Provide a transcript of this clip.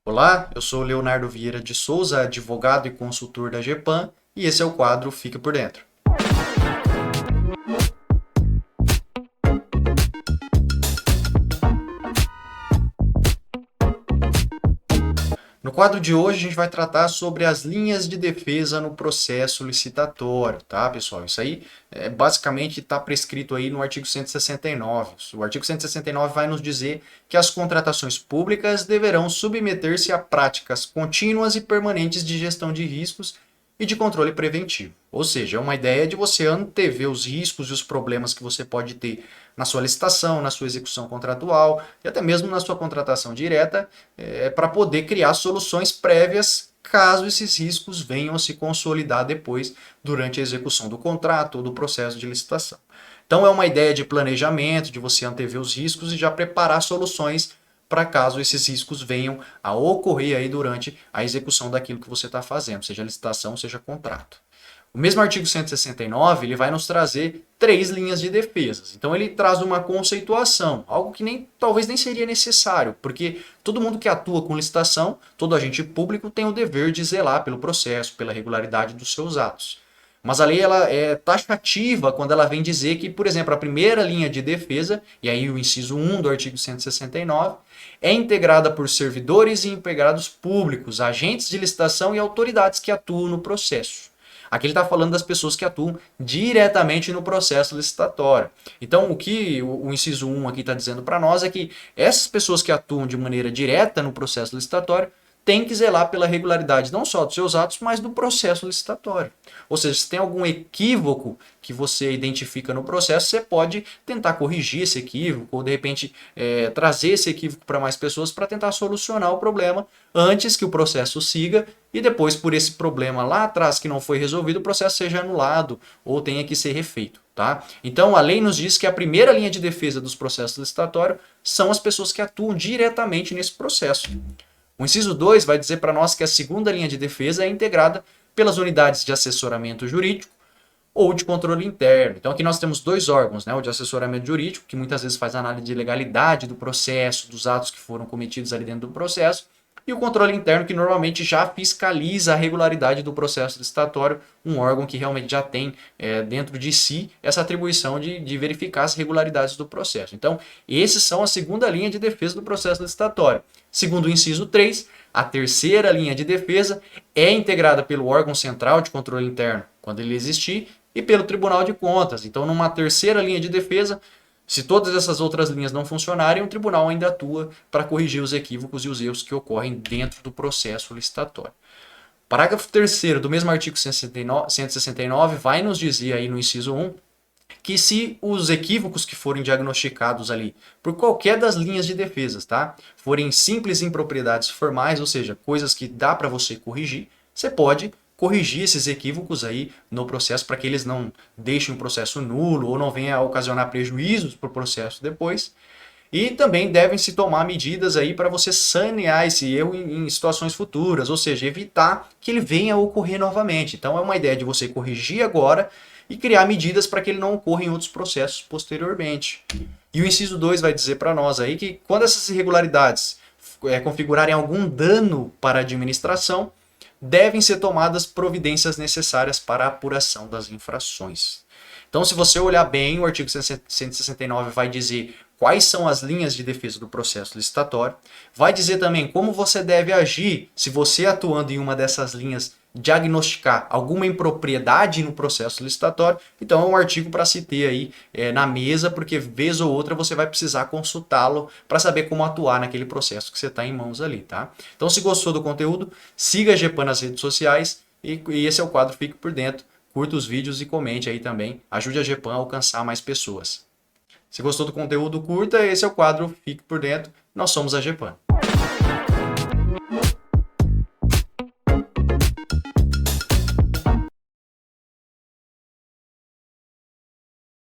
Olá, eu sou Leonardo Vieira de Souza, advogado e consultor da GEPAM, e esse é o quadro Fique por Dentro. No quadro de hoje, a gente vai tratar sobre as linhas de defesa no processo licitatório, tá, pessoal? Isso aí basicamente está prescrito aí no artigo 169. O artigo 169 vai nos dizer que as contratações públicas deverão submeter-se a práticas contínuas e permanentes de gestão de riscos e de controle preventivo. Ou seja, é uma ideia de você antever os riscos e os problemas que você pode ter na sua licitação, na sua execução contratual e até mesmo na sua contratação direta, para poder criar soluções prévias caso esses riscos venham a se consolidar depois durante a execução do contrato ou do processo de licitação. Então é uma ideia de planejamento, de você antever os riscos e já preparar soluções para caso esses riscos venham a ocorrer aí durante a execução daquilo que você está fazendo, seja licitação, seja contrato. O mesmo artigo 169 ele vai nos trazer três linhas de defesas. Então ele traz uma conceituação, algo que talvez nem seria necessário, porque todo mundo que atua com licitação, todo agente público tem o dever de zelar pelo processo, pela regularidade dos seus atos. Mas a lei ela é taxativa quando ela vem dizer que, por exemplo, a primeira linha de defesa, e aí o inciso 1 do artigo 169, é integrada por servidores e empregados públicos, agentes de licitação e autoridades que atuam no processo. Aqui ele está falando das pessoas que atuam diretamente no processo licitatório. Então, o que o inciso 1 aqui está dizendo para nós é que essas pessoas que atuam de maneira direta no processo licitatório têm que zelar pela regularidade não só dos seus atos, mas do processo licitatório. Ou seja, se tem algum equívoco que você identifica no processo, você pode tentar corrigir esse equívoco ou de repente trazer esse equívoco para mais pessoas para tentar solucionar o problema antes que o processo siga e depois por esse problema lá atrás que não foi resolvido, o processo seja anulado ou tenha que ser refeito. Tá? Então a lei nos diz que a primeira linha de defesa dos processos licitatórios são as pessoas que atuam diretamente nesse processo. O inciso 2 vai dizer para nós que a segunda linha de defesa é integrada pelas unidades de assessoramento jurídico ou de controle interno. Então aqui nós temos dois órgãos, né? O de assessoramento jurídico, que muitas vezes faz análise de legalidade do processo, dos atos que foram cometidos ali dentro do processo, e o controle interno, que normalmente já fiscaliza a regularidade do processo licitatório, um órgão que realmente já tem dentro de si essa atribuição de verificar as regularidades do processo. Então, esses são a segunda linha de defesa do processo licitatório. Segundo o inciso 3, a terceira linha de defesa é integrada pelo órgão central de controle interno, quando ele existir, e pelo Tribunal de Contas. Então, numa terceira linha de defesa, se todas essas outras linhas não funcionarem, o tribunal ainda atua para corrigir os equívocos e os erros que ocorrem dentro do processo licitatório. Parágrafo 3º do mesmo artigo 169 vai nos dizer aí no inciso 1 que se os equívocos que forem diagnosticados ali por qualquer das linhas de defesas, tá, forem simples impropriedades formais, ou seja, coisas que dá para você corrigir, você pode corrigir esses equívocos aí no processo para que eles não deixem o processo nulo ou não venha a ocasionar prejuízos para o processo depois. E também devem se tomar medidas aí para você sanear esse erro em situações futuras, ou seja, evitar que ele venha a ocorrer novamente. Então é uma ideia de você corrigir agora e criar medidas para que ele não ocorra em outros processos posteriormente. E o inciso 2 vai dizer para nós aí que quando essas irregularidades configurarem algum dano para a administração, devem ser tomadas providências necessárias para a apuração das infrações. Então, se você olhar bem, o artigo 169 vai dizer quais são as linhas de defesa do processo licitatório, vai dizer também como você deve agir se você atuando em uma dessas linhas diagnosticar alguma impropriedade no processo licitatório. Então é um artigo para se ter aí na mesa, porque vez ou outra você vai precisar consultá-lo para saber como atuar naquele processo que você está em mãos ali, tá? Então se gostou do conteúdo, siga a GEPAM nas redes sociais e esse é o quadro Fique por Dentro. Curta os vídeos e comente aí também. Ajude a GEPAM a alcançar mais pessoas. Se gostou do conteúdo, curta. Esse é o quadro Fique por Dentro. Nós somos a GEPAM.